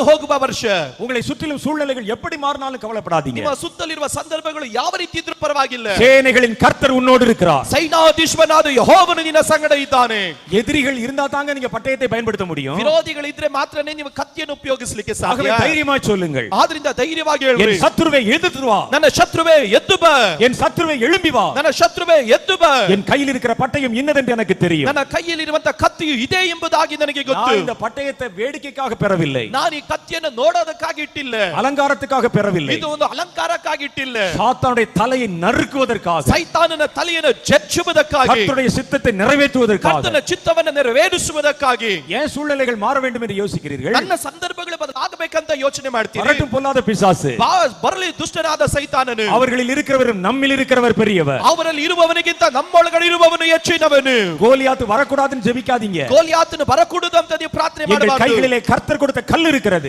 ಕೊಂಡು ಹೋಗುವ ವರ್ಷ. உங்களை சுற்றிலும் சூழ்நிலைகள் எப்படி மாறினாலும் கவலைப்படாதீங்க. ನಿಮ್ಮ ಸುತ್ತಲಿರುವ ಸಂದರ್ಭಗಳು ಯಾವ ರೀತಿ ಇದ್ರೂ ಪರವಾಗಿಲ್ಲ. சேனைகளின் கர்த்தர் உன்னோடு இருக்கிறார். ಸೈನ್ಯಾಧೀಶ್ವರನಾದ ಯೆಹೋವನು ನಿನ್ನ ಸಂಗಡ ಇದ್ದಾನೆ. எதிரிகள் இருந்தா தாங்க நீங்க பட்டயத்தை பயன்படுத்த முடியும். ವಿರೋಧಿಗಳಿದ್ರೆ ಮಾತ್ರನೇ ನೀವು ಕತ್ತಿಯನ್ನು ಉಪಯೋಗಿಸಲಿಕ್ಕೆ ಸಾಧ್ಯ. ஆகவே தைரியமாய் சொல்லுங்கள். ಆದ್ರಿಂದ ಧೈರ್ಯವಾಗಿ ಹೇಳ್ರಿ. என் சத்துருவே எதிர்த்து வா. ನನ್ನ ಶತ್ರುವೇ ಎದ್ದು ಬಾ. என் சத்துருவே எழும்பி வா. ನನ್ನ ಶತ್ರುವೇ ಎದ್ದು ಬಾ. என் கையில் இருக்கிற பட்டயம் இன்னதென்று எனக்கு தெரியும். ನನ್ನ ಕೈಯಲ್ಲಿರುವಂತ ಕತ್ತಿಯು ಇದೆ ಎಂಬುದಾಗಿ ನನಗೆ ಗೊತ್ತು. நான் இந்த பட்டயத்தை வேடிக்கைக்காக பெறவில்லை. ನಾನು ಈ ಕತ್ತಿಯನ್ನು ನೋಡೋದಕ್ಕಾಗಿ ಇಟ್ಟಿಲ್ಲ. அலங்காரத்துக்காக பெறவில்லை. ಇದು ಒಂದು ಅಲಂಕಾರಕ್ಕಾಗಿ ಇಟ್ಟಿಲ್ಲ. சாத்தானுடைய தலையை நறுக்குவதற்காக. ಸೈತಾನನ ತಲೆಯನ್ನು ಜಜ್ಜುವುದಕ್ಕಾಗಿ. கர்த்தருடைய சித்தத்தை நிறைவேற்றுவதற்காக. ಕರ್ತನ ಚಿತ್ತವನ್ನು ನೆರವೇರಿಸುವುದಕ್ಕಾಗಿ. ஏன் சூழ்நிலைகள் மாற வேண்டும் என்று யோசிக்கிறீர்கள்? ನನ್ನ ಸಂದರ್ಭಗಳು ಬದಲಾಗಬೇಕಂತ ಯೋಚನೆ ಮಾಡ್ತೀರಿ. வரட்டும் பொல்லாத பிசாசு. ಬರಲಿ ದುಷ್ಟನಾದ ಸೈತಾನನು. அவர்களில் இருக்கிறவர் நம்மில் இருக்கிறவர் பெரியவர். ಅವರಲ್ಲಿ ಇರುವವನಿಗಿಂತ ನಮ್ಮೊಳಗಡೆ ಇರುವವನು ಹೆಚ್ಚಿನವನು. கோலியாத் வரக்கூடாதுன்னு ஜெபிக்காதீங்க. ಗೋಲಿಯಾತನು ಬರಕೂಡದು ಅಂತ ನೀವು ಪ್ರಾರ್ಥನೆ ಮಾಡಬಾರದು. கைகளிலே கர்த்தர் கொடுத்த கல் இருக்கிறது.